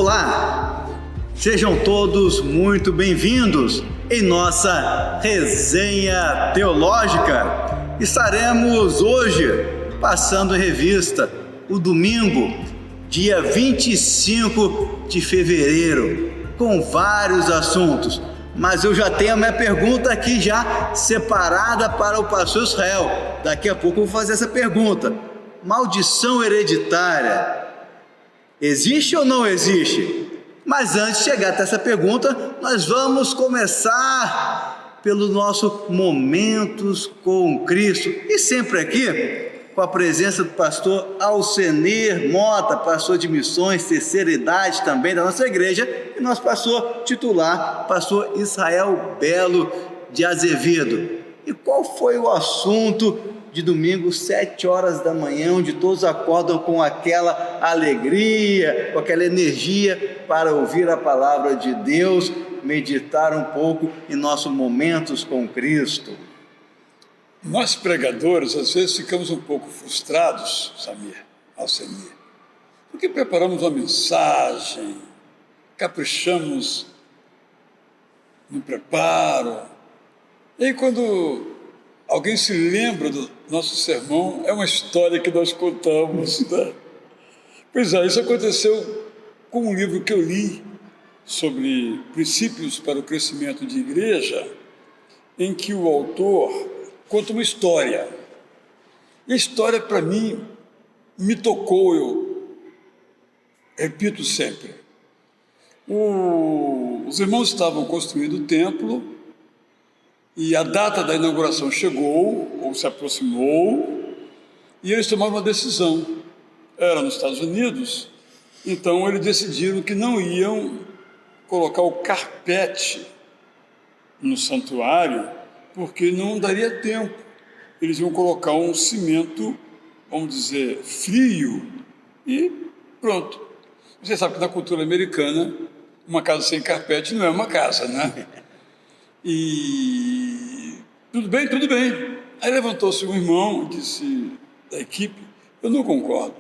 Olá, sejam todos muito bem-vindos em nossa resenha teológica. Estaremos hoje passando em revista o domingo, dia 25 de fevereiro, com vários assuntos. Mas eu já tenho a minha pergunta aqui já separada para o pastor Israel. Daqui a pouco eu vou fazer essa pergunta. Maldição hereditária existe ou não existe? Mas antes de chegar até essa pergunta, nós vamos começar pelo nosso Momentos com Cristo. E sempre aqui, com a presença do pastor Alcenir Mota, pastor de missões, terceira idade também da nossa igreja, e nosso pastor titular, pastor Israel Belo de Azevedo. E qual foi o assunto de domingo, 7 horas da manhã, onde todos acordam com aquela alegria, com aquela energia para ouvir a palavra de Deus, meditar um pouco em nossos Momentos com Cristo? Nós pregadores, às vezes, ficamos um pouco frustrados, Alcenir, porque preparamos uma mensagem, caprichamos no preparo, e aí quando alguém se lembra do nosso sermão, é uma história que nós contamos, né? Pois é, isso aconteceu com um livro que eu li sobre princípios para o crescimento de igreja, em que o autor conta uma história. E a história, para mim, me tocou, eu repito sempre. Os irmãos estavam construindo o templo, e a data da inauguração chegou, ou se aproximou, e eles tomaram uma decisão. Era nos Estados Unidos, então eles decidiram que não iam colocar o carpete no santuário, porque não daria tempo. Eles iam colocar um cimento, vamos dizer, frio, e pronto. Você sabe que na cultura americana, uma casa sem carpete não é uma casa, né? E tudo bem, tudo bem. Aí levantou-se um irmão, disse da equipe, eu não concordo.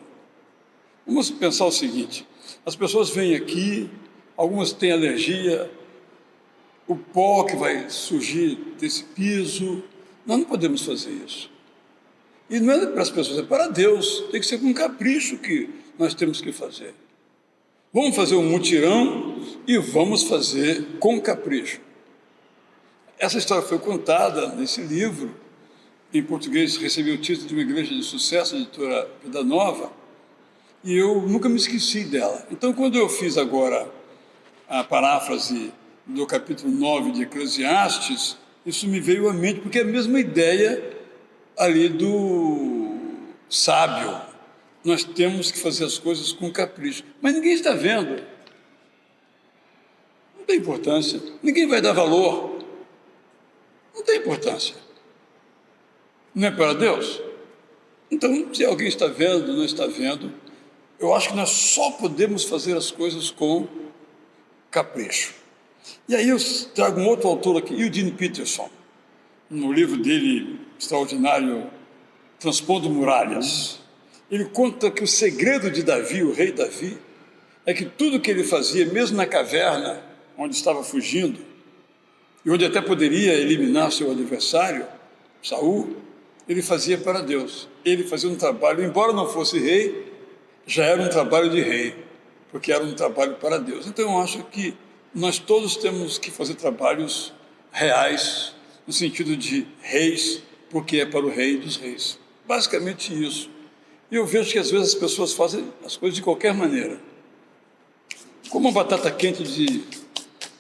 Vamos pensar o seguinte, as pessoas vêm aqui, algumas têm alergia, o pó que vai surgir desse piso, nós não podemos fazer isso. E não é para as pessoas, é para Deus, tem que ser com capricho que nós temos que fazer. Vamos fazer um mutirão e vamos fazer com capricho. Essa história foi contada nesse livro, em português recebeu o título de uma igreja de sucesso, a editora Vida Nova, e eu nunca me esqueci dela. Então, quando eu fiz agora a paráfrase do capítulo 9 de Eclesiastes, isso me veio à mente, porque é a mesma ideia ali do sábio. Nós temos que fazer as coisas com capricho, mas ninguém está vendo. Não tem importância, ninguém vai dar valor. Não tem importância. Não é para Deus? Então, se alguém está vendo, não está vendo, eu acho que nós só podemos fazer as coisas com capricho. E aí eu trago um outro autor aqui, Eugene Peterson, no livro dele extraordinário, Transpondo Muralhas. Ele conta que o segredo de Davi, o rei Davi, é que tudo que ele fazia, mesmo na caverna, onde estava fugindo, e onde até poderia eliminar seu adversário, Saul, ele fazia para Deus. Ele fazia um trabalho, embora não fosse rei, já era um trabalho de rei, porque era um trabalho para Deus. Então eu acho que nós todos temos que fazer trabalhos reais, no sentido de reis, porque é para o rei dos reis. Basicamente isso. E eu vejo que às vezes as pessoas fazem as coisas de qualquer maneira. Como uma batata quente de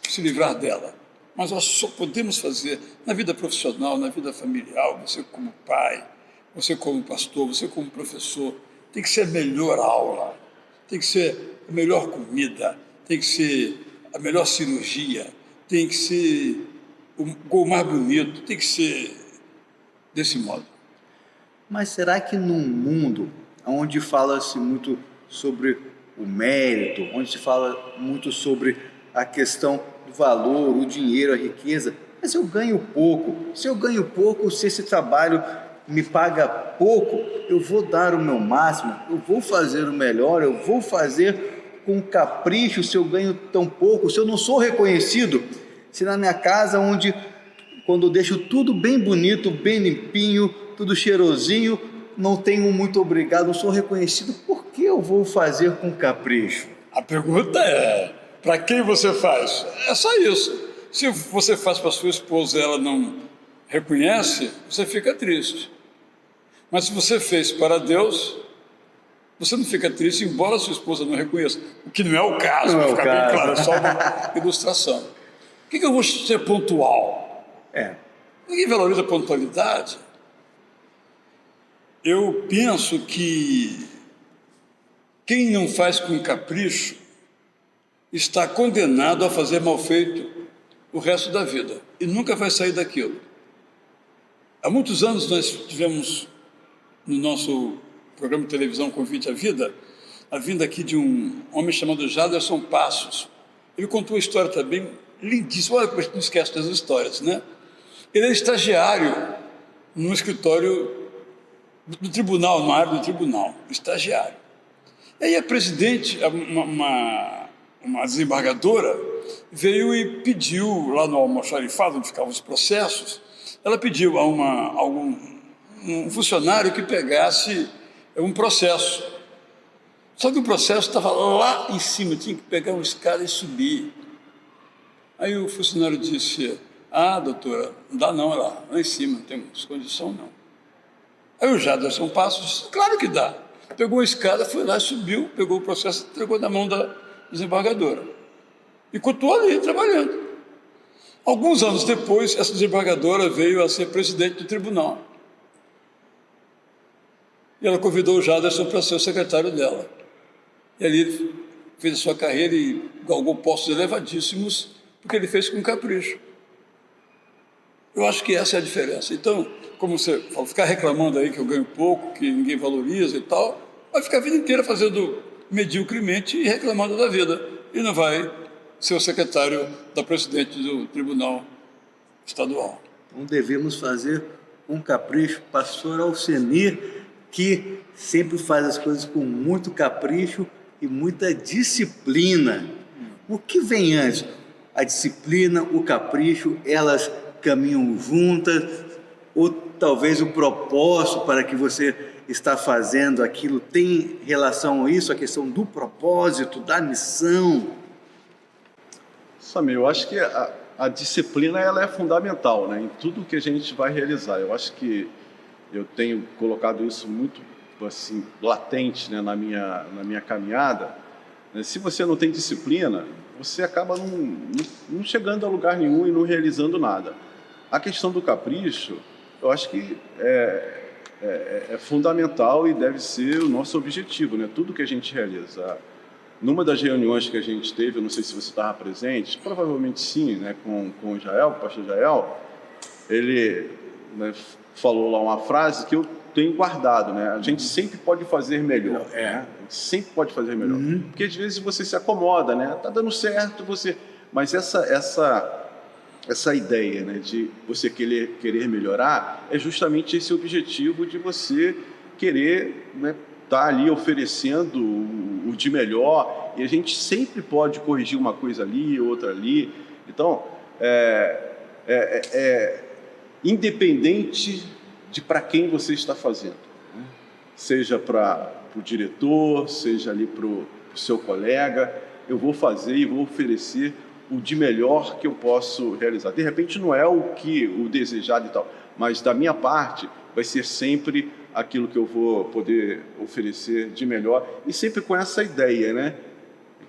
se livrar dela. Mas nós só podemos fazer na vida profissional, na vida familiar, você como pai, você como pastor, você como professor, tem que ser a melhor aula, tem que ser a melhor comida, tem que ser a melhor cirurgia, tem que ser o gol mais bonito, tem que ser desse modo. Mas será que num mundo onde fala-se muito sobre o mérito, onde se fala muito sobre a questão do valor, o dinheiro, a riqueza, mas eu ganho pouco, se esse trabalho me paga pouco, eu vou dar o meu máximo, eu vou fazer o melhor, eu vou fazer com capricho se eu ganho tão pouco, se eu não sou reconhecido? Se na minha casa, onde quando eu deixo tudo bem bonito, bem limpinho, tudo cheirosinho, não tenho um muito obrigado, não sou reconhecido, por que eu vou fazer com capricho? A pergunta é, para quem você faz? É só isso. Se você faz para sua esposa e ela não reconhece, você fica triste. Mas se você fez para Deus, você não fica triste, embora sua esposa não reconheça. O que não é o caso, para ficar bem claro, é só uma ilustração. Por que eu vou ser pontual? Ninguém valoriza a pontualidade. Eu penso que quem não faz com capricho está condenado a fazer mal feito o resto da vida e nunca vai sair daquilo. Há muitos anos nós tivemos no nosso programa de televisão Convite à Vida, a vinda aqui de um homem chamado Jaderson Passos. Ele contou uma história também lindíssima. Olha como a gente não esquece das histórias, né? Ele é estagiário no escritório do tribunal, numa área do tribunal, estagiário. E aí a presidente, uma desembargadora, veio e pediu, lá no almoxarifado, onde ficavam os processos, ela pediu a um funcionário que pegasse um processo. Só que o processo estava lá em cima, tinha que pegar uma escada e subir. Aí o funcionário disse, doutora, não dá não, lá em cima, não temos condição não. Aí o Jaderson Passos disse, claro que dá. Pegou a escada, foi lá, subiu, pegou o processo e entregou na mão da desembargadora. E continuou ali, trabalhando. Alguns anos depois, essa desembargadora veio a ser presidente do tribunal. E ela convidou o Jaderson para ser o secretário dela. E ali ele fez a sua carreira e galgou postos elevadíssimos, porque ele fez com capricho. Eu acho que essa é a diferença. Então, como você fala, ficar reclamando aí que eu ganho pouco, que ninguém valoriza e tal, vai ficar a vida inteira fazendo mediocremente e reclamando da vida. E não vai ser o secretário da presidente do Tribunal Estadual. Então devemos fazer um capricho. Pastor Alcenir, que sempre faz as coisas com muito capricho e muita disciplina. O que vem antes? A disciplina, o capricho, elas caminham juntas, ou talvez o propósito para que você está fazendo aquilo tem relação a isso, a questão do propósito, da missão? Samir, eu acho que a disciplina ela é fundamental, né, em tudo que a gente vai realizar. Eu acho que eu tenho colocado isso muito assim, latente, né, na minha caminhada. Se você não tem disciplina, você acaba não chegando a lugar nenhum e não realizando nada. A questão do capricho, eu acho que é fundamental e deve ser o nosso objetivo, né? Tudo que a gente realiza. Numa das reuniões que a gente teve, eu não sei se você estava presente, provavelmente sim, né, com o Jael, com o pastor Jael, ele, né, falou lá uma frase que eu tenho guardado, né? A gente sempre pode fazer melhor. Né? A gente sempre pode fazer melhor. Porque às vezes você se acomoda, né? Tá dando certo, mas essa ideia, né, de você querer melhorar é justamente esse objetivo de você querer, né, tá ali oferecendo o de melhor, e a gente sempre pode corrigir uma coisa ali, outra ali. Então, independente de para quem você está fazendo, né? Seja para o diretor, seja ali para o seu colega, eu vou fazer e vou oferecer o de melhor que eu posso realizar. De repente não é o desejado e tal, mas da minha parte vai ser sempre aquilo que eu vou poder oferecer de melhor, e sempre com essa ideia, né,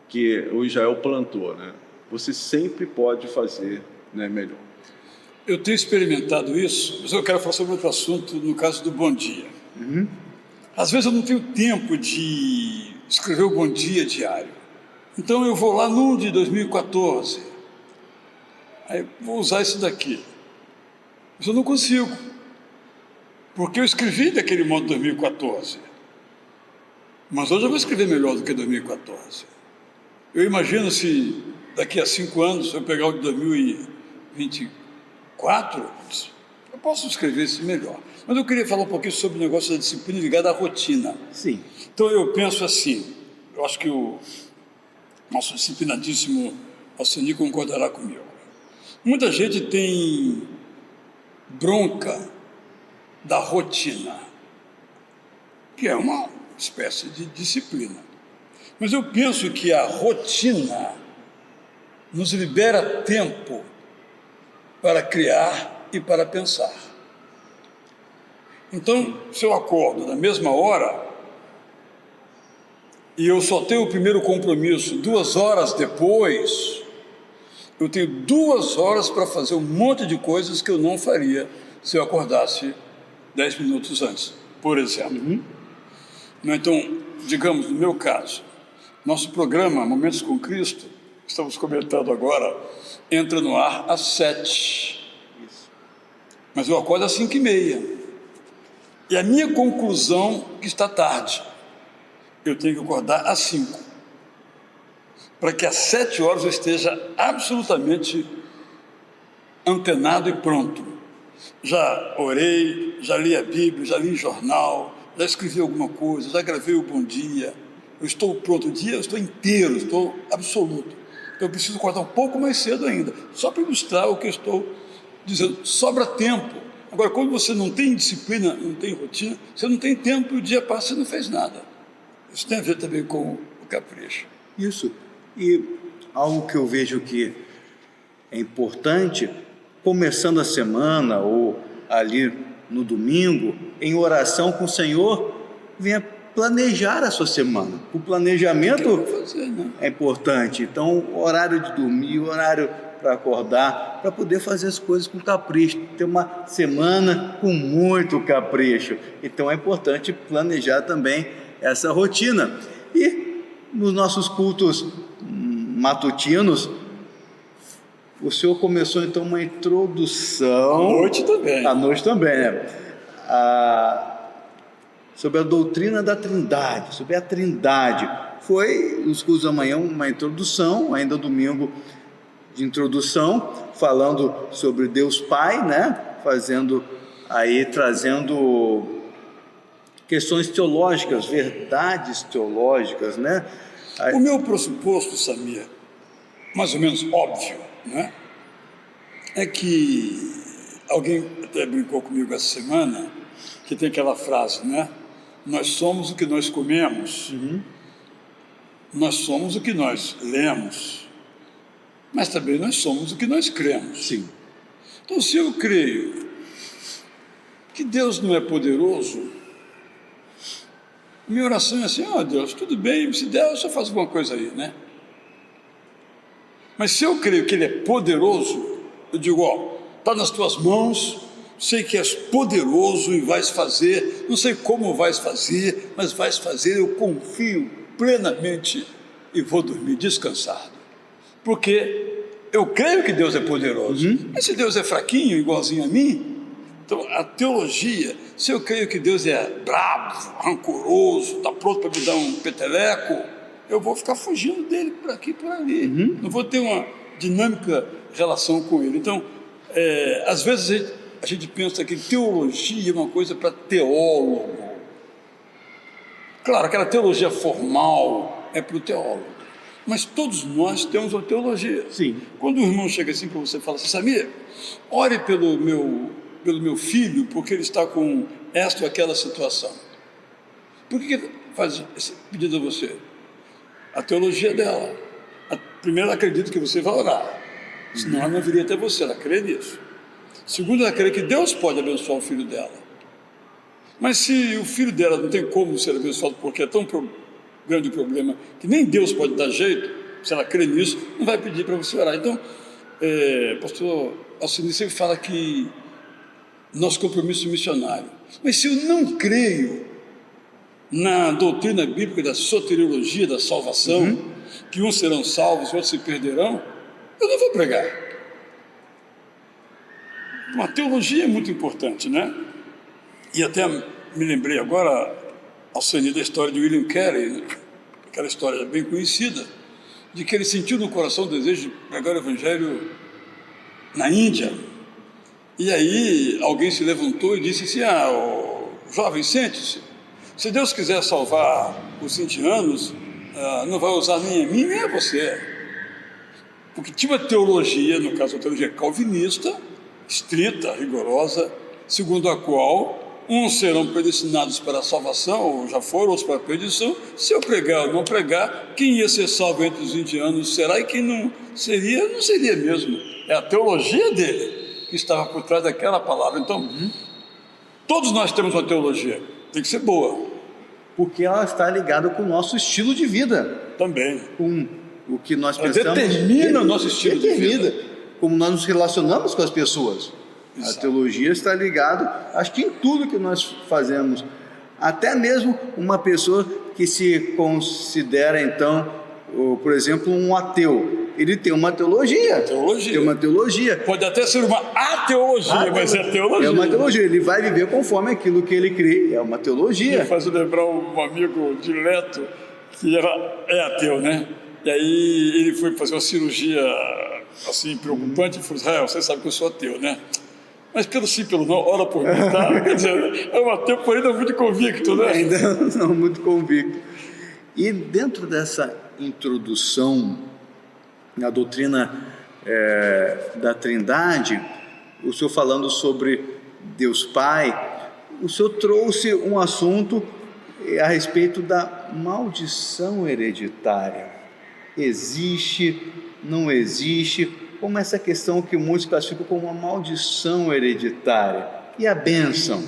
que o Israel plantou, né? Você sempre pode fazer, né, melhor. Eu tenho experimentado isso, mas eu quero falar sobre outro assunto, no caso do Bom Dia. Às vezes eu não tenho tempo de escrever o Bom Dia diário. Então eu vou lá no de 2014, aí vou usar isso daqui. Mas eu não consigo, porque eu escrevi daquele modo 2014. Mas hoje eu vou escrever melhor do que 2014. Eu imagino se daqui a 5 anos eu pegar o de 2024, eu posso escrever isso melhor. Mas eu queria falar um pouquinho sobre o negócio da disciplina ligada à rotina. Sim. Então eu penso assim, eu acho que o nosso disciplinadíssimo Alceni concordará comigo. Muita gente tem bronca da rotina, que é uma espécie de disciplina. Mas eu penso que a rotina nos libera tempo para criar e para pensar. Então, se eu acordo na mesma hora e eu só tenho o primeiro compromisso 2 horas depois, eu tenho 2 horas para fazer um monte de coisas que eu não faria se eu acordasse 10 minutos antes, por exemplo. Então, digamos, no meu caso, nosso programa Momentos com Cristo, estamos comentando agora, entra no ar às 7. Mas eu acordo às 5h30. E a minha conclusão é que está tarde. Eu tenho que acordar às 5. Para que às 7 horas eu esteja absolutamente antenado e pronto. Já orei, já li a Bíblia, já li jornal, já escrevi alguma coisa, já gravei o Bom Dia. Eu estou pronto, o dia eu estou inteiro, estou absoluto. Então eu preciso acordar um pouco mais cedo ainda, só para ilustrar o que eu estou dizendo. Sobra tempo. Agora, quando você não tem disciplina, não tem rotina, você não tem tempo e o dia passa e não fez nada. Isso tem a ver também com o capricho. Isso. E algo que eu vejo que é importante, começando a semana ou ali no domingo, em oração com o Senhor, venha planejar a sua semana. O planejamento é importante. Então, o horário de dormir, o horário para acordar, para poder fazer as coisas com capricho, ter uma semana com muito capricho. Então é importante planejar também essa rotina. E nos nossos cultos matutinos, o senhor começou então uma introdução. À noite também, né? Sobre a doutrina da Trindade, sobre a Trindade. Foi nos cultos da manhã uma introdução, ainda domingo de introdução, falando sobre Deus Pai, né? Trazendo questões teológicas, verdades teológicas, né? O meu pressuposto, Samir, mais ou menos óbvio, né? É que alguém até brincou comigo essa semana, que tem aquela frase, né? Nós somos o que nós comemos, nós somos o que nós lemos, mas também nós somos o que nós cremos. Sim. Então, se eu creio que Deus não é poderoso, minha oração é assim: Deus, tudo bem, se der, eu só faço alguma coisa aí, né? Mas se eu creio que Ele é poderoso, eu digo, está nas tuas mãos, sei que és poderoso e vais fazer, não sei como vais fazer, mas vais fazer, eu confio plenamente e vou dormir descansado. Porque eu creio que Deus é poderoso. Mas se Deus é fraquinho, igualzinho a mim, então a teologia, se eu creio que Deus é bravo, rancoroso, está pronto para me dar um peteleco, eu vou ficar fugindo dele por aqui e por ali. Não vou ter uma dinâmica relação com ele. Então, às vezes a gente pensa que teologia é uma coisa para teólogo. Claro, aquela teologia formal é para o teólogo. Mas todos nós temos uma teologia. Sim. Quando o irmão chega assim para você e fala assim: Samir, ore pelo meu filho, porque ele está com esta ou aquela situação. Por que ele faz esse pedido a você? A teologia dela. Primeiro, ela acredita que você vai orar, senão ela não viria até você, ela crê nisso. Segundo, ela crê que Deus pode abençoar o filho dela. Mas se o filho dela não tem como ser abençoado porque é tão grande o problema que nem Deus pode dar jeito, se ela crê nisso, não vai pedir para você orar. Então, pastor Alceni sempre fala que nosso compromisso missionário. Mas se eu não creio na doutrina bíblica da soteriologia, da salvação, que uns serão salvos e outros se perderão, eu não vou pregar. Uma teologia é muito importante, né? E até me lembrei agora, Alceni, da história de William Carey, aquela história bem conhecida, de que ele sentiu no coração o desejo de pregar o evangelho na Índia. E aí alguém se levantou e disse assim: jovem, sente-se. Se Deus quiser salvar os indianos, não vai usar nem a mim, nem a você. Porque tinha uma teologia, no caso a teologia calvinista, estrita, rigorosa, segundo a qual uns serão predestinados para a salvação, ou já foram, outros para a perdição. Se eu pregar ou não pregar, quem ia ser salvo entre os indianos será, e quem não seria, não seria mesmo. É a teologia dele que estava por trás daquela palavra. Então, todos nós temos uma teologia, tem que ser boa. Porque ela está ligada com o nosso estilo de vida. Também. Com o que nós Ela pensamos. determina o nosso estilo de vida. Como nós nos relacionamos com as pessoas. Exato. A teologia está ligada, acho que em tudo que nós fazemos. Até mesmo uma pessoa que se considera, então, por exemplo, um ateu. Ele tem uma teologia. Tem uma teologia. Pode até ser uma ateologia, mas é teologia. É uma teologia. Ele vai viver conforme aquilo que ele crê. É uma teologia. Me faz lembrar um amigo direto que é ateu, né? E aí ele foi fazer uma cirurgia assim preocupante e falou: Israel, você sabe que eu sou ateu, né? Mas pelo sim, pelo não, ora por mim, tá? Quer dizer, é um ateu, porém não muito convicto, né? Ainda não muito convicto. E dentro dessa introdução na doutrina da Trindade, o senhor falando sobre Deus Pai, o senhor trouxe um assunto a respeito da maldição hereditária. Existe, não existe, como essa questão que muitos classificam como uma maldição hereditária. E a bênção?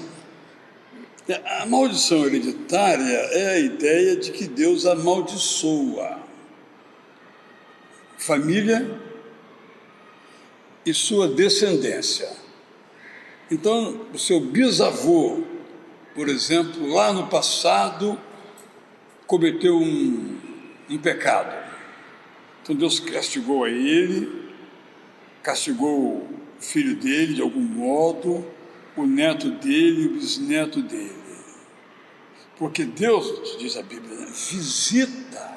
A maldição hereditária é a ideia de que Deus amaldiçoa família e sua descendência. Então, o seu bisavô, por exemplo, lá no passado, cometeu um pecado. Então Deus castigou a ele, castigou o filho dele de algum modo, o neto dele e o bisneto dele. Porque Deus, diz a Bíblia, visita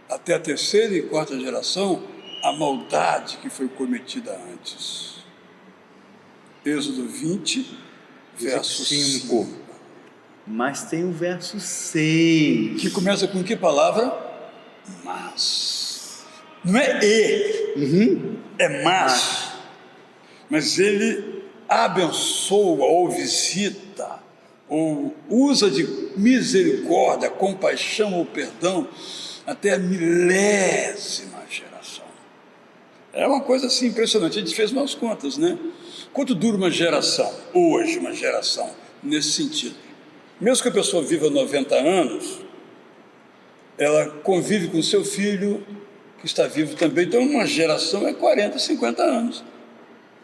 até a terceira e quarta geração a maldade que foi cometida antes. Êxodo 20, verso 5. Mas tem o verso 6. Que começa com que palavra? Mas. Não é e, é mas. Mas ele abençoa ou visita, ou usa de misericórdia, compaixão ou perdão até a 1000ª geração. É uma coisa assim impressionante. A gente fez umas contas, né? Quanto dura uma geração? Hoje, uma geração, nesse sentido. Mesmo que a pessoa viva 90 anos, ela convive com seu filho, que está vivo também. Então, uma geração é 40, 50 anos.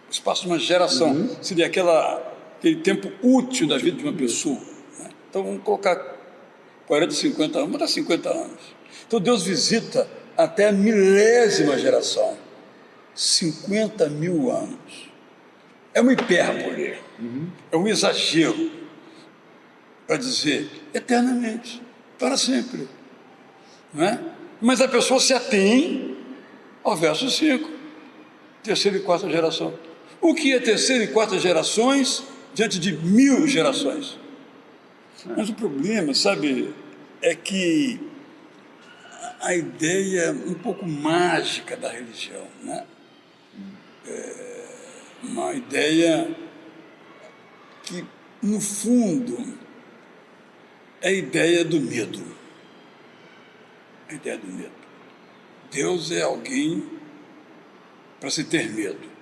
O espaço de uma geração seria aquele tempo útil da vida de uma pessoa, né? Então, vamos colocar 40, 50 anos, vamos dar 50 anos. Então, Deus visita até a 1000ª geração, 50.000 anos. É uma hipérbole, é um exagero para dizer eternamente, para sempre, não é? Mas a pessoa se atém ao verso 5, terceira e quarta geração. O que é terceira e quarta gerações diante de 1000 gerações? Mas o problema, sabe, é que a ideia um pouco mágica da religião, né? Uma ideia que, no fundo, é a ideia do medo. A ideia do medo. Deus é alguém para se ter medo.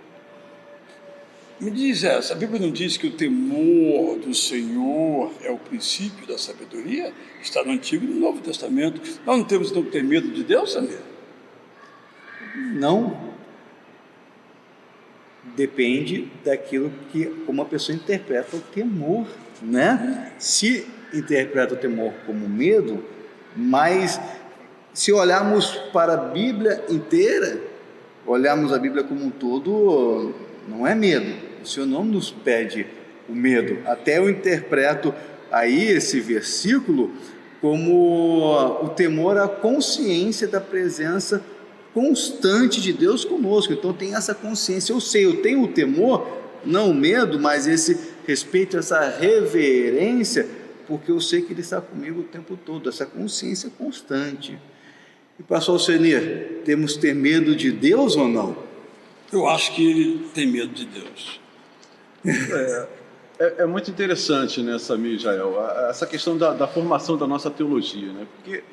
Me diz essa, a Bíblia não diz que o temor do Senhor é o princípio da sabedoria? Está no Antigo e no Novo Testamento. Nós não temos então que ter medo de Deus, Samir? Não. Depende daquilo que uma pessoa interpreta o temor, né? Se interpreta o temor como medo, mas se olharmos para a Bíblia inteira, olharmos a Bíblia como um todo, não é medo. O Senhor não nos pede o medo. Até eu interpreto aí esse versículo como o temor à consciência da presença constante de Deus conosco. Então tem essa consciência, eu tenho o temor, não o medo, mas esse respeito, essa reverência, porque eu sei que Ele está comigo o tempo todo, essa consciência constante. E pastor Alcenir, temos que ter medo de Deus ou não? Eu acho que ele tem medo de Deus. É muito interessante, né, Samir, Jael, essa questão da formação da nossa teologia, né? Porque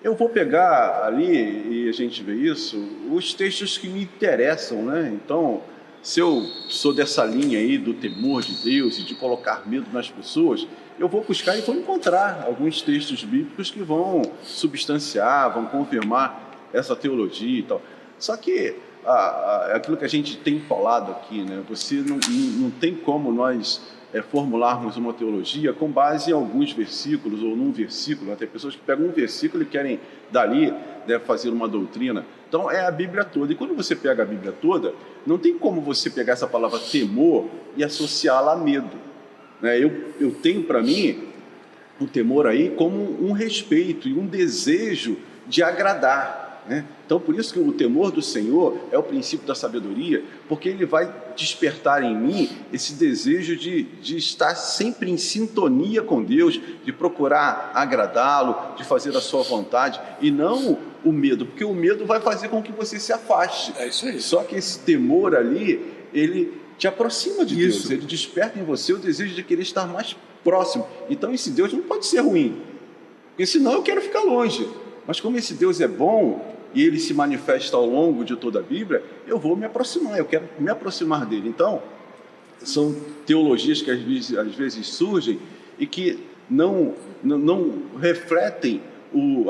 eu vou pegar ali, e a gente vê isso, os textos que me interessam, né? Então, se eu sou dessa linha aí do temor de Deus e de colocar medo nas pessoas, eu vou buscar e vou encontrar alguns textos bíblicos que vão substanciar, vão confirmar essa teologia e tal. Só que aquilo que a gente tem falado aqui, né? Você não tem como nós formularmos uma teologia com base em alguns versículos ou num versículo. Tem pessoas que pegam um versículo e querem dali, né, fazer uma doutrina. Então é a Bíblia toda. E quando você pega a Bíblia toda, não tem como você pegar essa palavra temor e associá-la a medo, né? Eu tenho para mim o temor aí como um respeito e um desejo de agradar, né? Então, por isso que o temor do Senhor é o princípio da sabedoria, porque ele vai despertar em mim esse desejo de estar sempre em sintonia com Deus, de procurar agradá-lo, de fazer a sua vontade, e não o medo, porque o medo vai fazer com que você se afaste. É isso aí. Só que esse temor ali, ele te aproxima de Isso. Deus, ele desperta em você o desejo de querer estar mais próximo. Então, esse Deus não pode ser ruim, porque senão eu quero ficar longe. Mas como esse Deus é bom e ele se manifesta ao longo de toda a Bíblia, eu vou me aproximar, eu quero me aproximar dele. Então, são teologias que às vezes surgem e que não refletem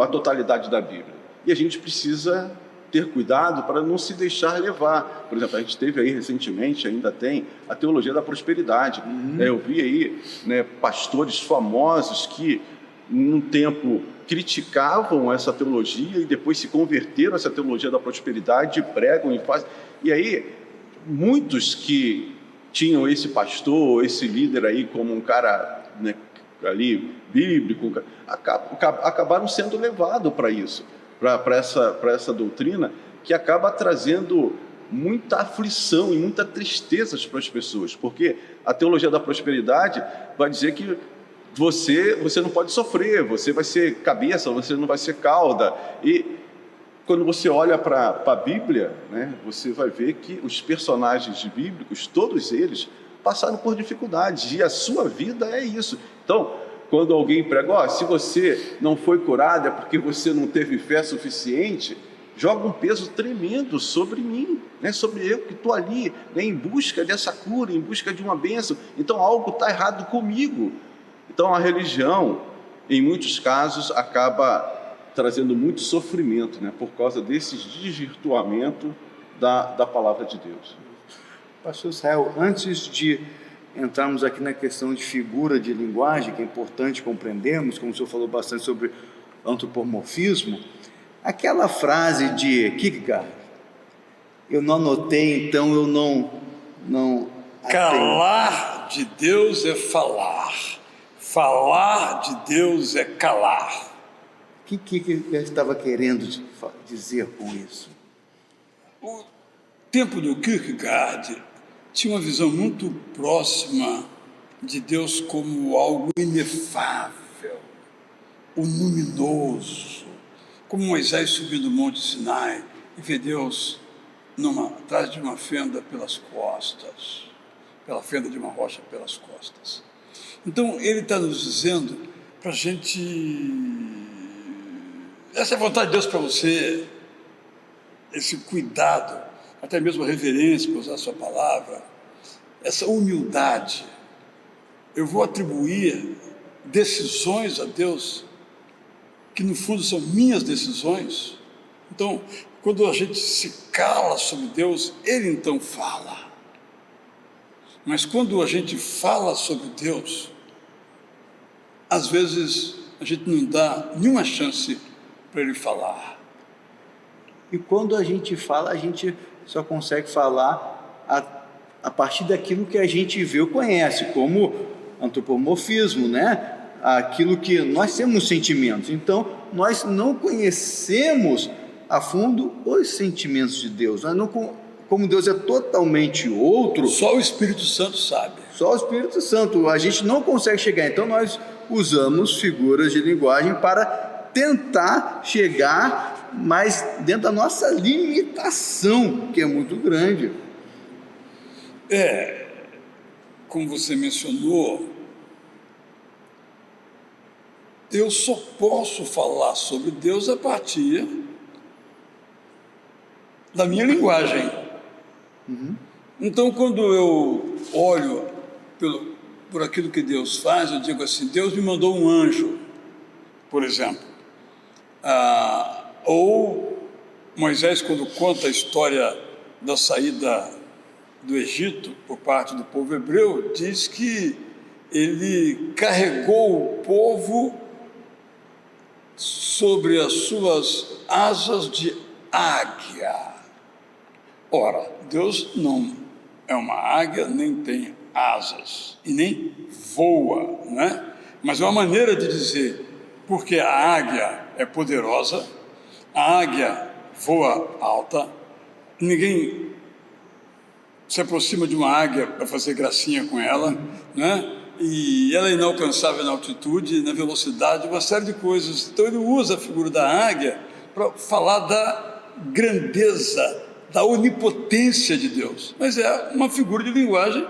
a totalidade da Bíblia. E a gente precisa ter cuidado para não se deixar levar. Por exemplo, a gente teve aí recentemente, ainda tem, a teologia da prosperidade. Eu vi aí, né, pastores famosos que, num tempo, criticavam essa teologia e depois se converteram a essa teologia da prosperidade, pregam e fazem. E aí, muitos que tinham esse pastor, esse líder aí como um cara, né, ali bíblico, acabaram sendo levados para isso, para essa doutrina que acaba trazendo muita aflição e muita tristeza para as pessoas, porque a teologia da prosperidade vai dizer que você não pode sofrer, você vai ser cabeça, você não vai ser cauda. E quando você olha para a Bíblia, né, você vai ver que os personagens bíblicos, todos eles, passaram por dificuldades, e a sua vida é isso. Então, quando alguém prega, se você não foi curado é porque você não teve fé suficiente, joga um peso tremendo sobre mim, né, sobre eu que estou ali, né, em busca dessa cura, em busca de uma bênção. Então, algo está errado comigo. Então, a religião, em muitos casos, acaba trazendo muito sofrimento, né, por causa desse desvirtuamento da palavra de Deus. Pastor Israel, antes de entrarmos aqui na questão de figura de linguagem, que é importante compreendermos, como o senhor falou bastante sobre antropomorfismo, aquela frase de Kierkegaard, eu não anotei, então eu não Calar de Deus é falar. Falar de Deus é calar. O que ele estava querendo dizer com isso? O tempo do Kierkegaard tinha uma visão muito próxima de Deus como algo inefável, o luminoso, como Moisés subindo o Monte Sinai e vê Deus atrás de uma fenda pelas costas, pela fenda de uma rocha pelas costas. Então, ele está nos dizendo para a gente, essa é a vontade de Deus para você, esse cuidado, até mesmo a reverência para usar a sua palavra, essa humildade. Eu vou atribuir decisões a Deus, que no fundo são minhas decisões. Então, quando a gente se cala sobre Deus, Ele então fala. Mas quando a gente fala sobre Deus, às vezes a gente não dá nenhuma chance para Ele falar. E quando a gente fala, a gente só consegue falar a partir daquilo que a gente vê ou conhece, como antropomorfismo, né? Aquilo que nós temos sentimentos. Então, nós não conhecemos a fundo os sentimentos de Deus. Nós não, como Deus é totalmente outro, Só o Espírito Santo sabe. só o Espírito Santo, a gente não consegue chegar. Então, nós usamos figuras de linguagem para tentar chegar, mas dentro da nossa limitação, que é muito grande. Como você mencionou, eu só posso falar sobre Deus a partir da minha linguagem. Então, quando eu olho por aquilo que Deus faz, eu digo assim: Deus me mandou um anjo, por exemplo. Ou Moisés, quando conta a história da saída do Egito por parte do povo hebreu, diz que ele carregou o povo sobre as suas asas de águia. Ora, Deus não é uma águia, nem tem asas e nem voa, não é? Mas é uma maneira de dizer, porque a águia é poderosa, a águia voa alta, ninguém se aproxima de uma águia para fazer gracinha com ela, né? E ela é inalcançável na altitude, na velocidade, uma série de coisas. Então ele usa a figura da águia para falar da grandeza, da onipotência de Deus. Mas é uma figura de linguagem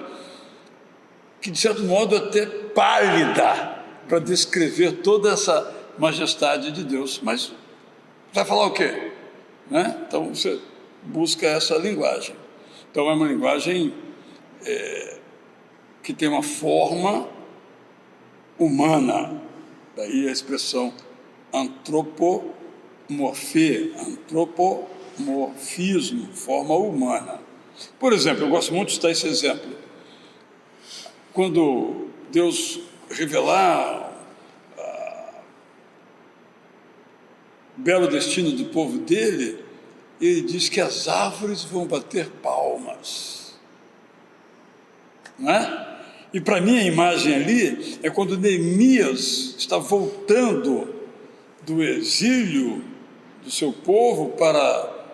que, de certo modo, até pálida para descrever toda essa majestade de Deus. Mas vai falar o quê? Né? Então você busca essa linguagem. Então é uma linguagem que tem uma forma humana, daí a expressão antropomorfismo, forma humana. Por exemplo, eu gosto muito de citar esse exemplo. Quando Deus revelar o belo destino do povo dele, ele diz que as árvores vão bater palmas, não é? E para mim a imagem ali é quando Neemias está voltando do exílio do seu povo para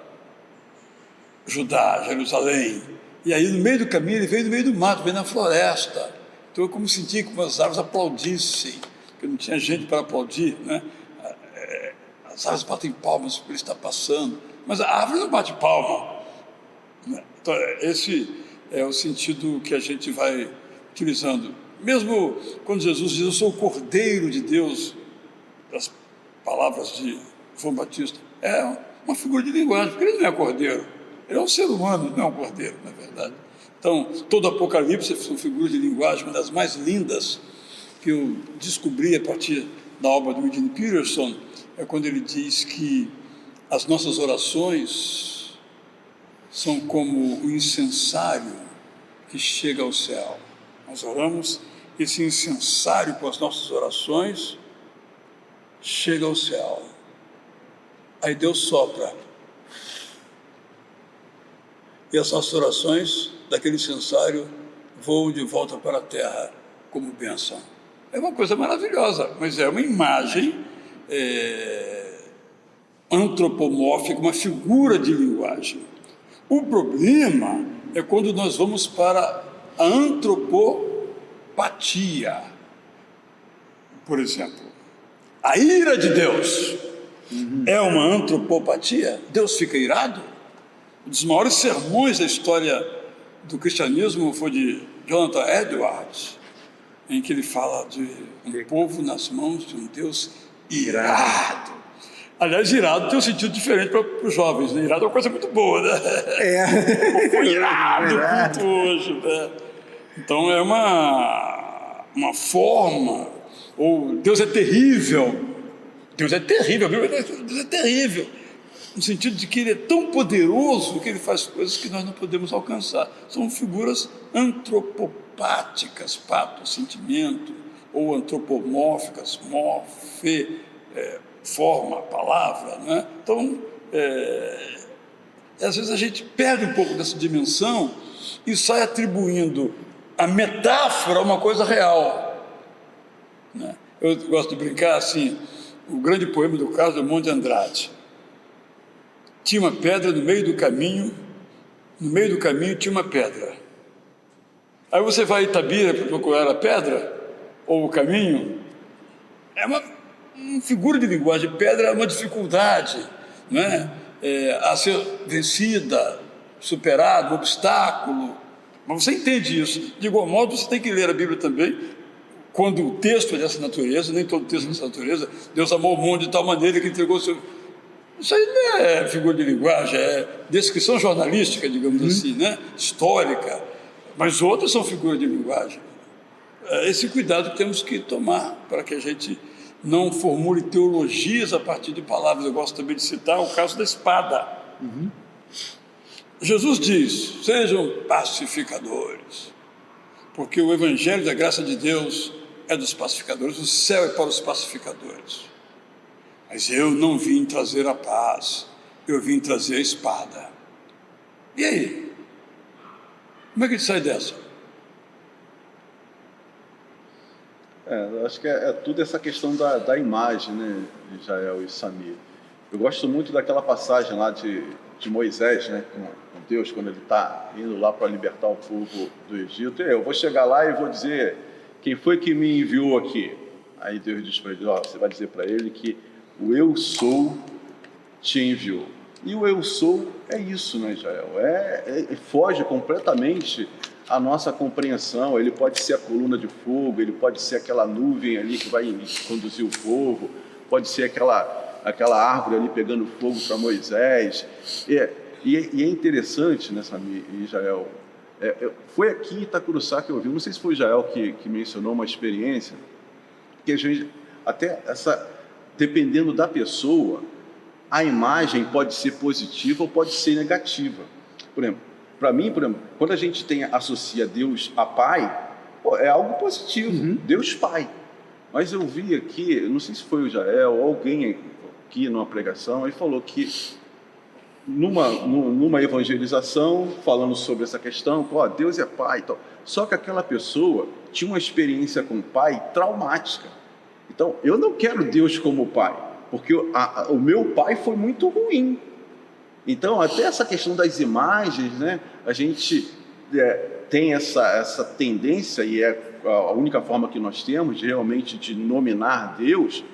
Judá, Jerusalém. E aí no meio do caminho ele veio no meio do mato, veio na floresta. Então eu como sentia que as árvores aplaudissem, porque não tinha gente para aplaudir, né? As árvores batem palmas porque ele está passando, mas a árvore não bate palma, né? Então esse é o sentido que a gente vai utilizando. Mesmo quando Jesus diz: eu sou o Cordeiro de Deus, das palavras de João Batista, é uma figura de linguagem, porque ele não é cordeiro, ele é um ser humano, não é um cordeiro, na verdade. Então, todo Apocalipse são figuras de linguagem. Uma das mais lindas que eu descobri a partir da obra do Eugene Peterson é quando ele diz que as nossas orações são como o incensário que chega ao céu. Nós oramos, esse incensário com as nossas orações chega ao céu. Aí Deus sopra. E as nossas orações daquele incensário voam de volta para a terra como bênção. É uma coisa maravilhosa, mas é uma imagem antropomórfica, uma figura de linguagem. O problema é quando nós vamos para a antropopatia. Por exemplo, a ira de Deus é uma antropopatia? Deus fica irado? Um dos maiores sermões da história do cristianismo foi de Jonathan Edwards, em que ele fala de um povo nas mãos de um Deus irado. Aliás, irado tem um sentido diferente para os jovens, né? Irado é uma coisa muito boa, né? Foi irado muito hoje, né? Então é uma forma, ou Deus é terrível. Deus é terrível, Deus é terrível, no sentido de que ele é tão poderoso que ele faz coisas que nós não podemos alcançar. São figuras antropopáticas, pato, sentimento, ou antropomórficas, forma, palavra, né? Então, às vezes a gente perde um pouco dessa dimensão e sai atribuindo a metáfora a uma coisa real, né? Eu gosto de brincar assim, o grande poema do Carlos Drummond de Andrade. Tinha uma pedra no meio do caminho tinha uma pedra. Aí você vai a Itabira para procurar a pedra, ou o caminho, é uma uma figura de linguagem. Pedra é uma dificuldade, não é? A ser vencida, superada, um obstáculo. Mas você entende isso. De igual modo, você tem que ler a Bíblia também, quando o texto é dessa natureza, nem todo texto é dessa natureza. Deus amou o mundo de tal maneira que entregou o seu... Isso aí não é figura de linguagem, é descrição jornalística, digamos assim, né? Histórica. Mas outras são figuras de linguagem. Esse cuidado temos que tomar para que a gente não formule teologias a partir de palavras. Eu gosto também de citar o caso da espada. Jesus diz: sejam pacificadores, porque o evangelho da graça de Deus é dos pacificadores, o céu é para os pacificadores. Mas eu não vim trazer a paz, eu vim trazer a espada. E aí? Como é que a gente sai dessa? Eu acho que é tudo essa questão da imagem, né, Jael e Samir. Eu gosto muito daquela passagem lá de Moisés, né, com Deus, quando ele está indo lá para libertar o povo do Egito. Eu vou chegar lá e vou dizer: quem foi que me enviou aqui? Aí Deus diz para ele: você vai dizer para ele que o eu sou te enviou. E o eu sou é isso, né, Jael? Foge completamente a nossa compreensão. Ele pode ser a coluna de fogo, ele pode ser aquela nuvem ali que vai conduzir o povo, pode ser aquela árvore ali pegando fogo para Moisés. E é interessante, né, Samir e Jael, foi aqui em Itacuruçá que eu vi, não sei se foi Jael que mencionou uma experiência, que a gente, até dependendo da pessoa, a imagem pode ser positiva ou pode ser negativa. Por exemplo, para mim, quando a gente associa Deus a Pai, é algo positivo, Deus Pai. Mas eu vi aqui, não sei se foi o Jael ou alguém aqui numa pregação, ele falou que numa evangelização, falando sobre essa questão, Deus é Pai e tal. Só que aquela pessoa tinha uma experiência com o Pai traumática. Então, eu não quero Deus como Pai, porque o meu pai foi muito ruim. Então, até essa questão das imagens, né, a gente tem essa tendência, e é a única forma que nós temos realmente de nominar Deus,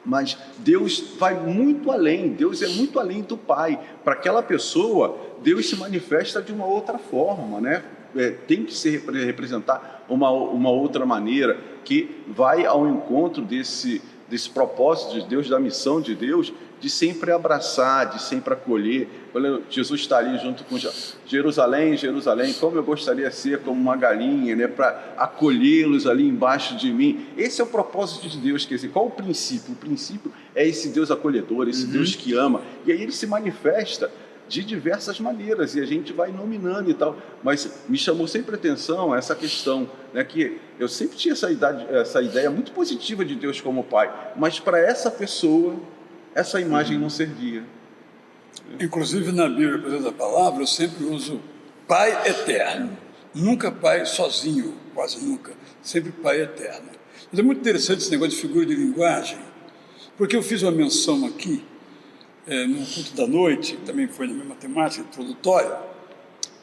mas Deus vai muito além, Deus é muito além do Pai. Para aquela pessoa, Deus se manifesta de uma outra forma, né? Tem que se representar uma outra maneira, que vai ao encontro desse propósito de Deus, da missão de Deus, de sempre abraçar, de sempre acolher. Quando Jesus está ali junto com Jerusalém, Jerusalém, como eu gostaria de ser como uma galinha, né, para acolhê-los ali embaixo de mim. Esse é o propósito de Deus. Quer dizer, qual o princípio? O princípio é esse Deus acolhedor, esse Deus que ama. E aí ele se manifesta de diversas maneiras, e a gente vai nominando e tal. Mas me chamou sempre a atenção essa questão, né, que eu sempre tinha essa ideia muito positiva de Deus como Pai, mas para essa pessoa, essa imagem não servia. Inclusive na Bíblia, por exemplo, da palavra, eu sempre uso Pai eterno, nunca Pai sozinho, quase nunca, sempre Pai eterno. Mas é muito interessante esse negócio de figura de linguagem, porque eu fiz uma menção aqui, no culto da noite, que também foi na mesma temática, introdutória,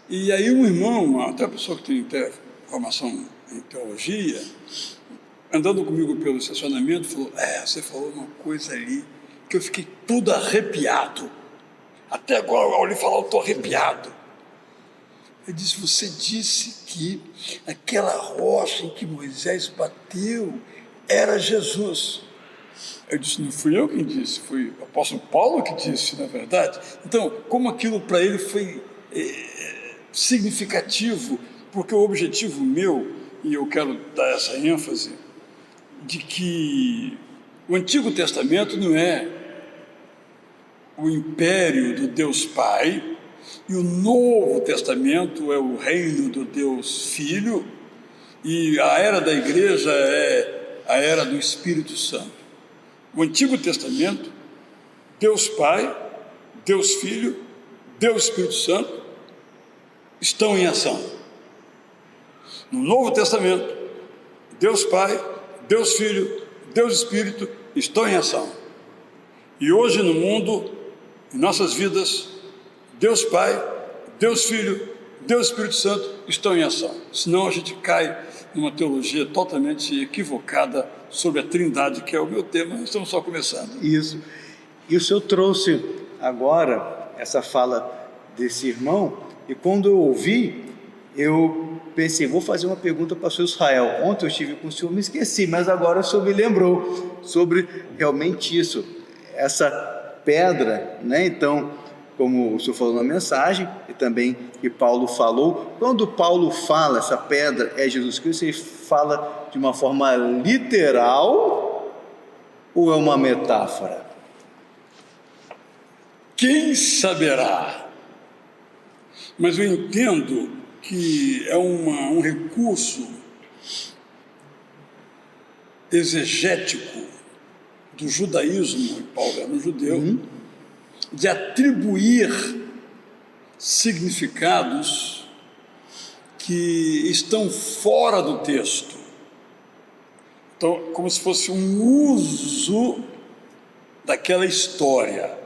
e aí um irmão, até uma pessoa que tem formação em teologia, andando comigo pelo estacionamento, falou: você falou uma coisa ali que eu fiquei todo arrepiado. Até agora, ao lhe falar, eu estou arrepiado. Ele disse: você disse que aquela rocha em que Moisés bateu era Jesus. Eu disse: não fui eu quem disse, foi o apóstolo Paulo que disse, na verdade. Então, como aquilo para ele foi significativo, porque o objetivo meu, e eu quero dar essa ênfase, de que o Antigo Testamento não é o império do Deus Pai, e o Novo Testamento é o reino do Deus Filho, e a era da igreja é a era do Espírito Santo. O Antigo Testamento, Deus Pai, Deus Filho, Deus Espírito Santo estão em ação. No Novo Testamento, Deus Pai, Deus Filho, Deus Espírito estão em ação. E hoje no mundo, em nossas vidas, Deus Pai, Deus Filho, Deus Espírito Santo estão em ação. Senão a gente cai numa teologia totalmente equivocada sobre a Trindade, que é o meu tema. Estamos só começando. Isso. E o senhor trouxe agora essa fala desse irmão, e quando eu ouvi, eu pensei, vou fazer uma pergunta para o senhor Israel. Ontem eu estive com o senhor, me esqueci, mas agora o senhor me lembrou sobre realmente isso, essa pedra, né? Então, como o senhor falou na mensagem, e também que Paulo falou, quando Paulo fala essa pedra é Jesus Cristo, ele fala de uma forma literal ou é uma metáfora? Quem saberá? Mas eu entendo que é um recurso exegético do judaísmo, e Paulo era um judeu, de atribuir significados que estão fora do texto. Então, como se fosse um uso daquela história.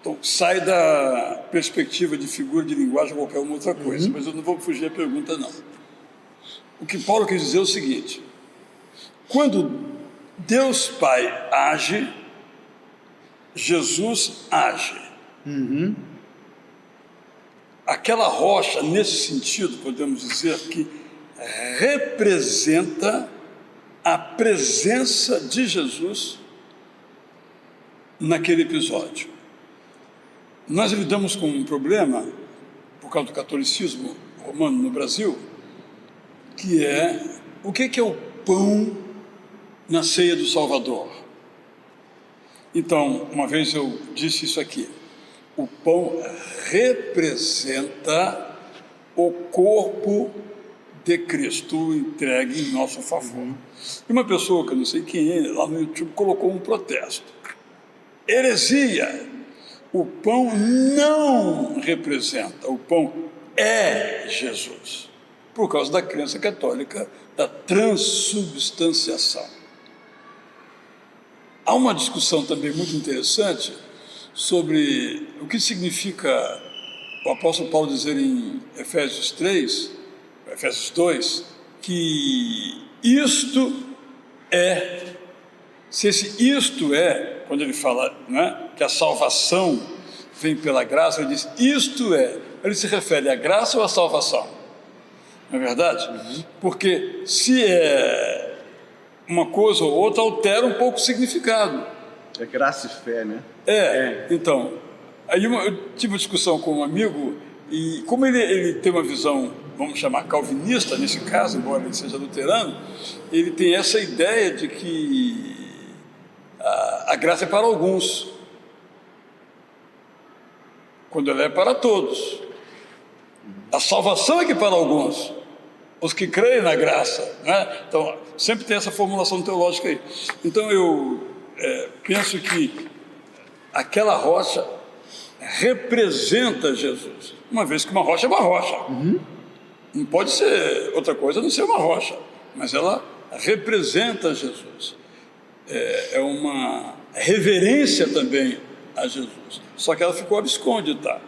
Então, sai da perspectiva de figura de linguagem ou qualquer outra coisa, mas eu não vou fugir da pergunta, não. O que Paulo quis dizer é o seguinte: quando Deus Pai age, Jesus age. Aquela rocha, nesse sentido, podemos dizer que representa a presença de Jesus naquele episódio. Nós lidamos com um problema, por causa do catolicismo romano no Brasil, que é o que é o pão na ceia do Salvador. Então, uma vez eu disse isso aqui: o pão representa o corpo de Cristo entregue em nosso favor. E uma pessoa, que eu não sei quem é, lá no YouTube, colocou um protesto: heresia! O pão não representa, o pão é Jesus, por causa da crença católica da transubstanciação. Há uma discussão também muito interessante sobre o que significa o apóstolo Paulo dizer em Efésios 2, que isto é, se esse isto é, quando ele fala, né, que a salvação vem pela graça, ele diz isto é, ele se refere à graça ou à salvação? Não é verdade? Porque se é uma coisa ou outra, altera um pouco o significado. É graça e fé, né? Então, aí eu tive uma discussão com um amigo, e como ele tem uma visão, vamos chamar calvinista nesse caso, embora ele seja luterano, ele tem essa ideia de que a graça é para alguns, quando ela é para todos. A salvação é que para alguns, os que creem na graça, né? Então, sempre tem essa formulação teológica aí. Então, eu penso que aquela rocha representa Jesus, uma vez que uma rocha é uma rocha. Não pode ser outra coisa a não ser uma rocha, mas ela representa Jesus. É uma reverência também a Jesus, só que ela ficou abscôndita.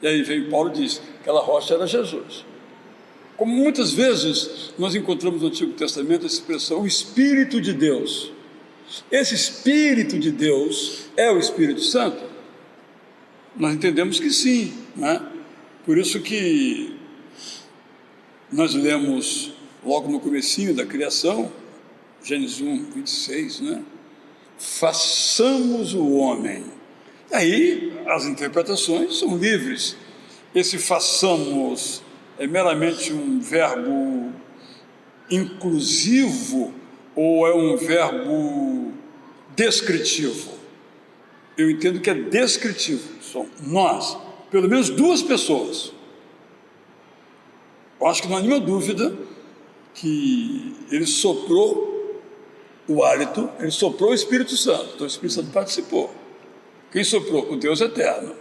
E aí veio Paulo e disse que aquela rocha era Jesus. Como muitas vezes nós encontramos no Antigo Testamento a expressão o Espírito de Deus. Esse Espírito de Deus é o Espírito Santo? Nós entendemos que sim, né? Por isso que nós lemos logo no comecinho da criação, Gênesis 1, 26, né? Façamos o homem. Aí as interpretações são livres. Esse façamos é meramente um verbo inclusivo ou é um verbo descritivo? Eu entendo que é descritivo. São nós, pelo menos duas pessoas. Eu acho que não há nenhuma dúvida que ele soprou o hálito, ele soprou o Espírito Santo, então o Espírito Santo participou. Quem soprou? O Deus eterno.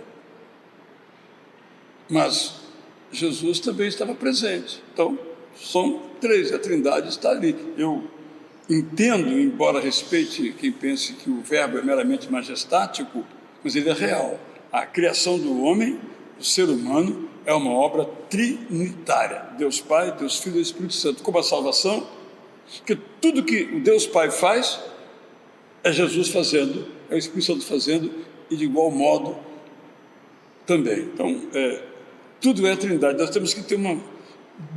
Mas Jesus também estava presente. Então, são três, a Trindade está ali. Eu entendo, embora respeite quem pense que o verbo é meramente majestático, mas ele é real. A criação do homem, do ser humano, é uma obra trinitária. Deus Pai, Deus Filho e Espírito Santo. Como a salvação Porque tudo que o Deus Pai faz, é Jesus fazendo, é o Espírito Santo fazendo, e de igual modo também. Então, tudo é a Trindade. Nós temos que ter uma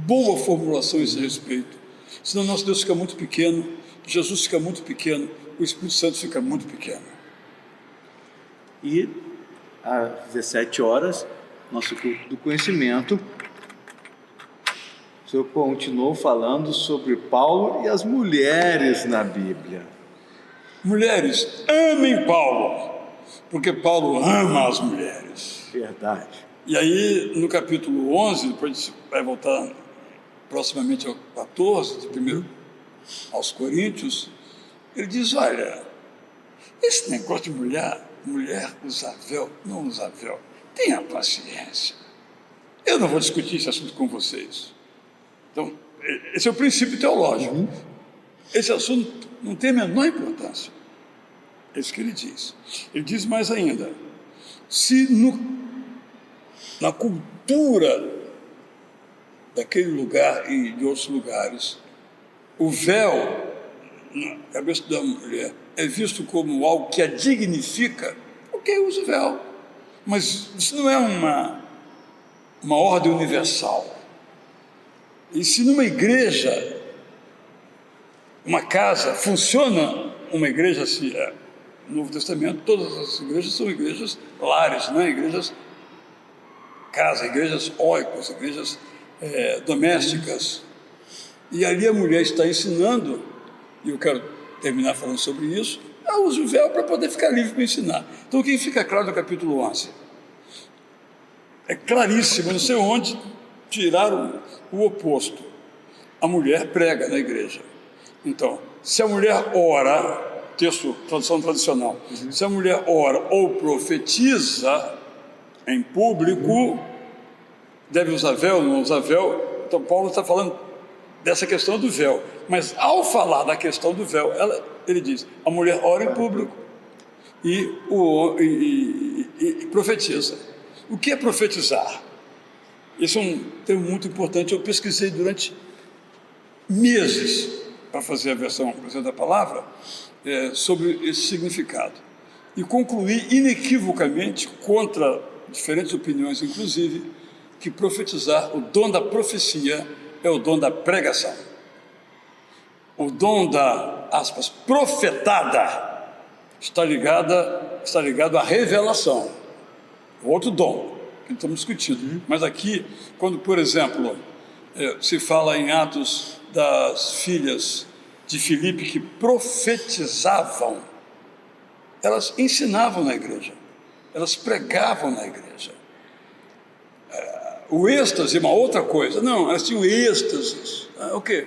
boa formulação a esse respeito. Senão nosso Deus fica muito pequeno, Jesus fica muito pequeno, o Espírito Santo fica muito pequeno. E às 17 horas, nosso culto do conhecimento, o senhor continuou falando sobre Paulo e as mulheres na Bíblia. Mulheres, amem Paulo, porque Paulo ama as mulheres. Verdade. E aí, no capítulo 11, depois a gente vai voltar proximamente ao 14, de primeiro aos Coríntios, ele diz, olha, esse negócio de mulher usar véu, não usar véu, tenha paciência. Eu não vou discutir esse assunto com vocês. Então, esse é o princípio teológico. Esse assunto não tem a menor importância. É isso que ele diz. Ele diz mais ainda, se na cultura daquele lugar e de outros lugares, o véu na cabeça da mulher é visto como algo que a dignifica, ok, usa o véu. Mas isso não é uma ordem universal. E se numa igreja, uma casa, funciona uma igreja assim, no Novo Testamento, todas as igrejas são igrejas lares, não é? Igrejas casa, igrejas oicos, igrejas domésticas. E ali a mulher está ensinando, e eu quero terminar falando sobre isso, ela usa o véu para poder ficar livre para ensinar. Então o que fica claro no capítulo 11? É claríssimo, não sei onde tiraram o oposto. A mulher prega na igreja. Então, se a mulher ora, texto, tradução tradicional, se a mulher ora ou profetiza em público, deve usar véu, não usar véu. Então Paulo está falando dessa questão do véu, mas ao falar da questão do véu, ele diz, a mulher ora em público e profetiza. O que é profetizar? Esse é um termo muito importante, eu pesquisei durante meses para fazer a versão da palavra sobre esse significado e concluí inequivocamente, contra diferentes opiniões inclusive, que profetizar, o dom da profecia é o dom da pregação. O dom da, aspas, profetada está ligado à revelação. Outro dom que estamos discutindo. Mas aqui, quando, por exemplo, se fala em Atos das filhas de Filipe que profetizavam, elas ensinavam na igreja, elas pregavam na igreja. O êxtase é uma outra coisa. Não, elas tinham êxtases. O quê?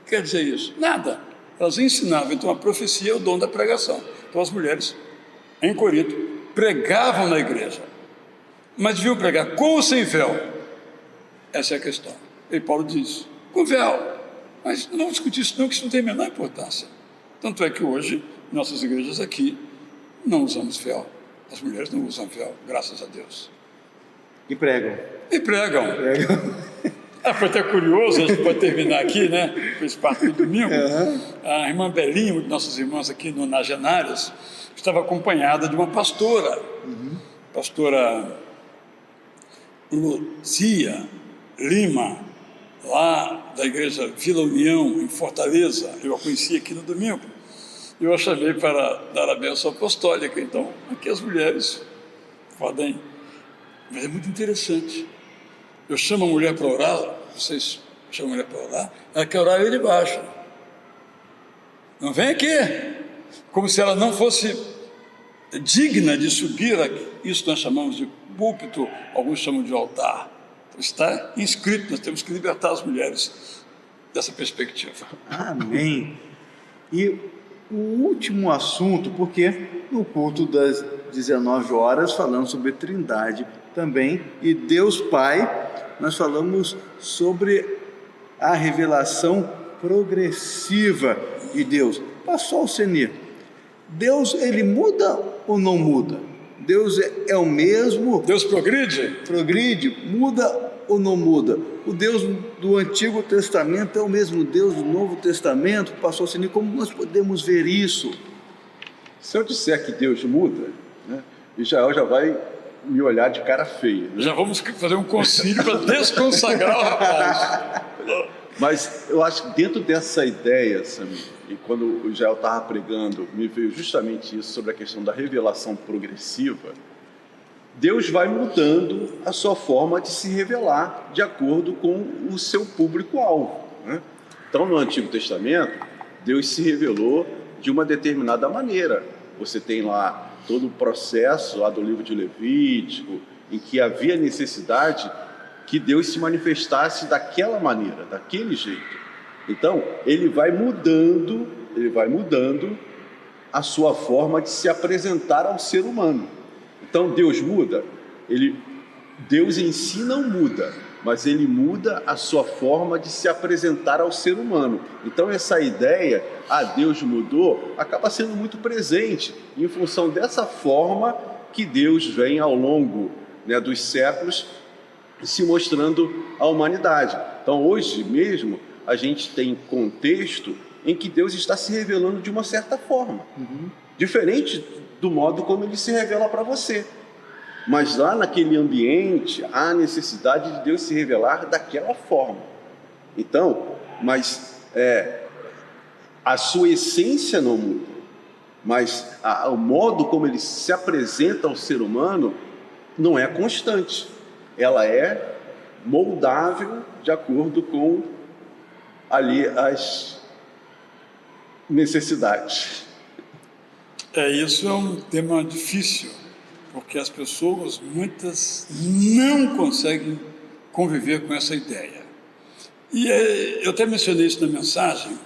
Quer dizer isso? Nada. Elas ensinavam. Então a profecia é o dom da pregação. Então as mulheres em Corinto pregavam na igreja, mas deviam pregar com ou sem véu? Essa é a questão. E Paulo diz, com véu. Mas não discutir isso não, que isso não tem a menor importância. Tanto é que hoje, nossas igrejas aqui, não usamos véu. As mulheres não usam véu, graças a Deus. E pregam. E pregam. Foi até curioso, a gente pode terminar aqui, né? Fez parte do domingo. A irmã Belinha, uma de nossas irmãs aqui no Nagenárias, estava acompanhada de uma pastora, pastora Luzia Lima, lá da igreja Vila União, em Fortaleza. Eu a conheci aqui no domingo. Eu a chamei para dar a bênção apostólica. Então, aqui as mulheres podem... Mas é muito interessante. Eu chamo a mulher para orar, vocês chamam a mulher para orar, ela quer orar ali de baixo. Não vem aqui. Como se ela não fosse digna de subir aqui. Isso nós chamamos de púlpito, alguns chamam de altar. Está inscrito, nós temos que libertar as mulheres dessa perspectiva. Amém. E o último assunto, porque no culto das 19 horas falamos sobre Trindade também, e Deus Pai, nós falamos sobre a revelação progressiva de Deus. Pastor Alcenir, Deus, ele muda ou não muda? Deus é o mesmo? Deus progride? Progride, muda ou não muda? O Deus do Antigo Testamento é o mesmo Deus do Novo Testamento? Pastor Ceni, como nós podemos ver isso? Se eu disser que Deus muda, né, Israel já vai me olhar de cara feia. Né? Já vamos fazer um concílio para desconsagrar o rapaz. Mas eu acho que dentro dessa ideia, Samir, e quando o Israel estava pregando, me veio justamente isso sobre a questão da revelação progressiva. Deus vai mudando a sua forma de se revelar de acordo com o seu público-alvo, né? Então, no Antigo Testamento, Deus se revelou de uma determinada maneira. Você tem lá todo o processo lá do livro de Levítico, em que havia necessidade que Deus se manifestasse daquela maneira, daquele jeito. Então, ele vai mudando a sua forma de se apresentar ao ser humano. Então, Deus muda, Deus em si não muda, mas ele muda a sua forma de se apresentar ao ser humano. Então, essa ideia, Deus mudou, acaba sendo muito presente em função dessa forma que Deus vem ao longo, né, dos séculos se mostrando à humanidade. Então, hoje mesmo, a gente tem contexto em que Deus está se revelando de uma certa forma, diferente do modo como ele se revela para você. Mas lá naquele ambiente, há a necessidade de Deus se revelar daquela forma. Então, mas a sua essência não muda, mas o modo como ele se apresenta ao ser humano não é constante. Ela é moldável de acordo com ali as necessidades. Isso é um tema difícil, porque as pessoas, muitas, não conseguem conviver com essa ideia. E eu até mencionei isso na mensagem.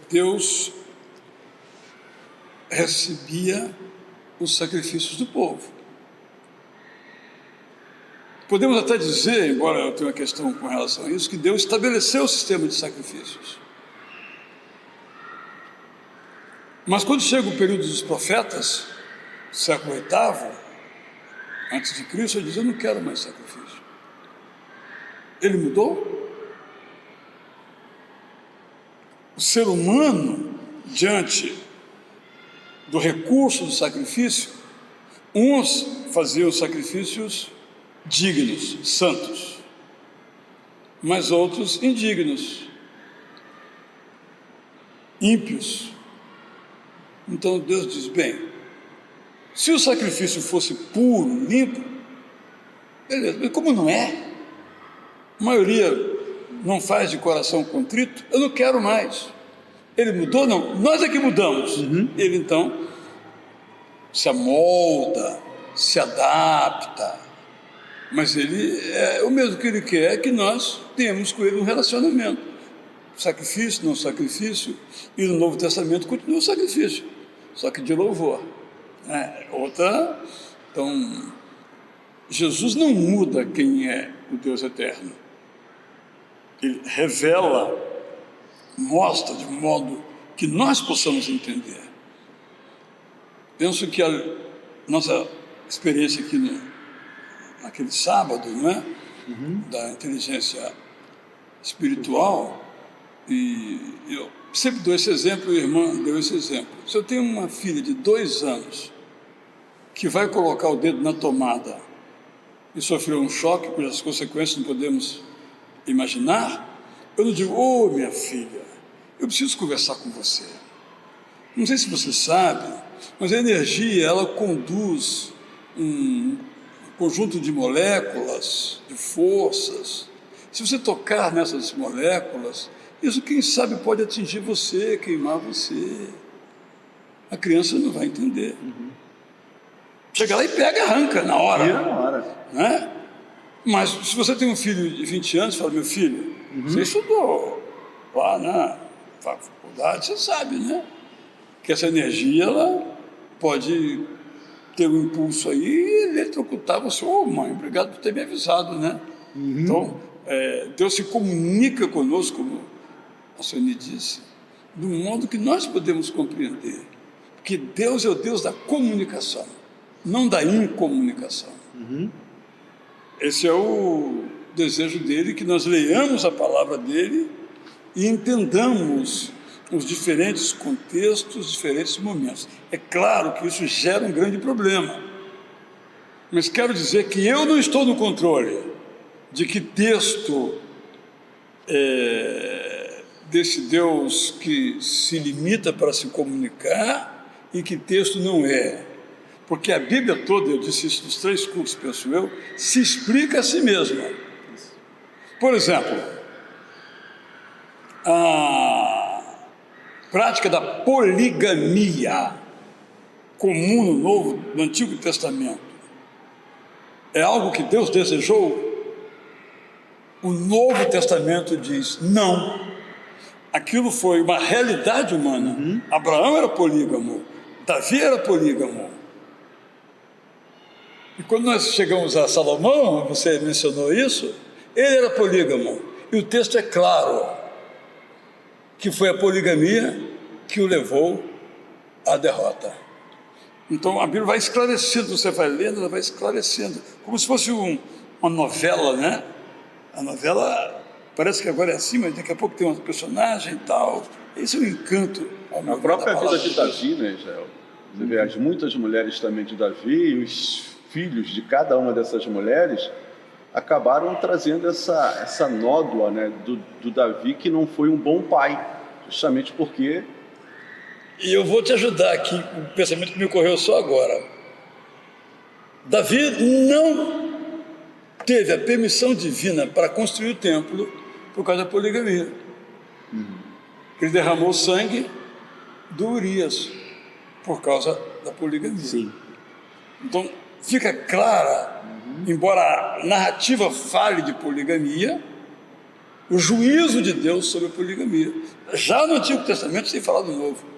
Deus recebia os sacrifícios do povo. Podemos até dizer, embora eu tenha uma questão com relação a isso, que Deus estabeleceu o sistema de sacrifícios. Mas quando chega o período dos profetas, século VIII, antes de Cristo, ele diz: eu não quero mais sacrifício. Ele mudou? O ser humano, diante do recurso do sacrifício, uns faziam sacrifícios dignos, santos, mas outros indignos, ímpios. Então Deus diz: bem, se o sacrifício fosse puro, limpo, beleza, mas como não é, a maioria não faz de coração contrito, eu não quero mais. Ele mudou? Não, nós é que mudamos. Ele então se amolda, se adapta, mas ele o mesmo que ele quer é que nós tenhamos com ele um relacionamento. Sacrifício, não sacrifício, e no Novo Testamento continua o sacrifício, só que de louvor. Então, Jesus não muda quem é o Deus eterno. Ele revela, mostra de modo que nós possamos entender. Penso que a nossa experiência aqui naquele sábado, da inteligência espiritual, e eu sempre dou esse exemplo, a irmã deu esse exemplo. Se eu tenho uma filha de 2 anos que vai colocar o dedo na tomada e sofreu um choque cujas consequências não podemos imaginar, eu não digo: minha filha, eu preciso conversar com você. Não sei se você sabe, mas a energia, ela conduz um conjunto de moléculas, de forças. Se você tocar nessas moléculas, isso, quem sabe, pode atingir você, queimar você. A criança não vai entender. Chega lá e pega, arranca na hora. Né? Mas se você tem um filho de 20 anos, fala: meu filho, você estudou lá na faculdade, você sabe, né? Que essa energia, ela pode ter um impulso aí e eletrocutar você. Mãe, obrigado por ter me avisado, né? Então, Deus se comunica conosco, como a Sônia disse, do modo que nós podemos compreender. Porque Deus é o Deus da comunicação, não da incomunicação. Esse é o desejo dele, que nós leiamos a palavra dele e entendamos os diferentes contextos, diferentes momentos. É claro que isso gera um grande problema, mas quero dizer que eu não estou no controle de que texto desse Deus que se limita para se comunicar e que texto não é. Porque a Bíblia toda, eu disse isso nos 3 cultos, penso eu, se explica a si mesma. Por exemplo, a prática da poligamia, comum no Antigo Testamento, é algo que Deus desejou? O Novo Testamento diz não. Aquilo foi uma realidade humana. Abraão era polígamo, Davi era polígamo. E quando nós chegamos a Salomão, você mencionou isso, ele era polígamo. E o texto é claro, que foi a poligamia que o levou à derrota. Então a Bíblia vai esclarecendo, você vai lendo, ela vai esclarecendo, como se fosse uma novela, né? A novela parece que agora é assim, mas daqui a pouco tem um personagem e tal. Esse é o encanto. A própria vida de Davi, né, Israel? Você vê as muitas mulheres também de Davi, e os filhos de cada uma dessas mulheres acabaram trazendo essa nódoa, né, do Davi, que não foi um bom pai, justamente porque... E eu vou te ajudar aqui, um pensamento que me ocorreu só agora. Davi não teve a permissão divina para construir o templo por causa da poligamia. Ele derramou sangue do Urias por causa da poligamia. Sim. Então, fica clara, embora a narrativa fale de poligamia, o juízo de Deus sobre a poligamia. Já no Antigo Testamento, sem falar do Novo.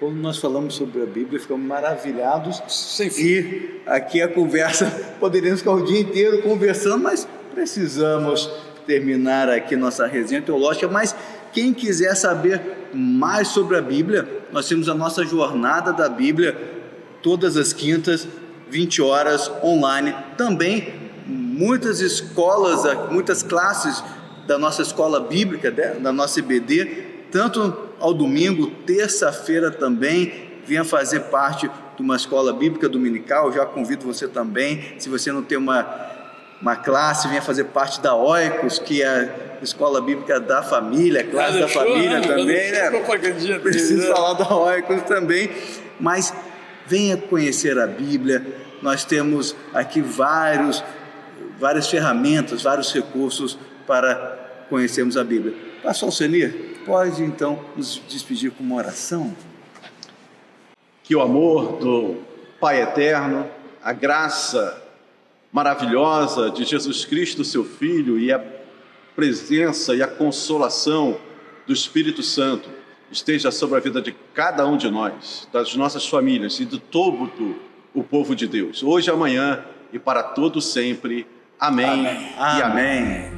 Quando nós falamos sobre a Bíblia, ficamos maravilhados. Sem fim. E aqui a conversa, poderíamos ficar o dia inteiro conversando, mas precisamos terminar aqui nossa resenha teológica. Mas quem quiser saber mais sobre a Bíblia, nós temos a nossa jornada da Bíblia todas as quintas, 20 horas, online. Também muitas escolas, muitas classes da nossa escola bíblica, da nossa IBD, tanto ao domingo, terça-feira também, venha fazer parte de uma escola bíblica dominical. Eu já convido você também, se você não tem uma classe, venha fazer parte da Oikos, que é a escola bíblica da família, a classe da família também, né? Preciso falar da Oikos também, mas venha conhecer a Bíblia. Nós temos aqui várias ferramentas, vários recursos para conhecermos a Bíblia. Pastor Alcenir, pode então nos despedir com uma oração? Que o amor do Pai Eterno, a graça maravilhosa de Jesus Cristo, seu Filho, e a presença e a consolação do Espírito Santo esteja sobre a vida de cada um de nós, das nossas famílias e de todo o povo de Deus, hoje, amanhã e para todo sempre. Amém. Amém.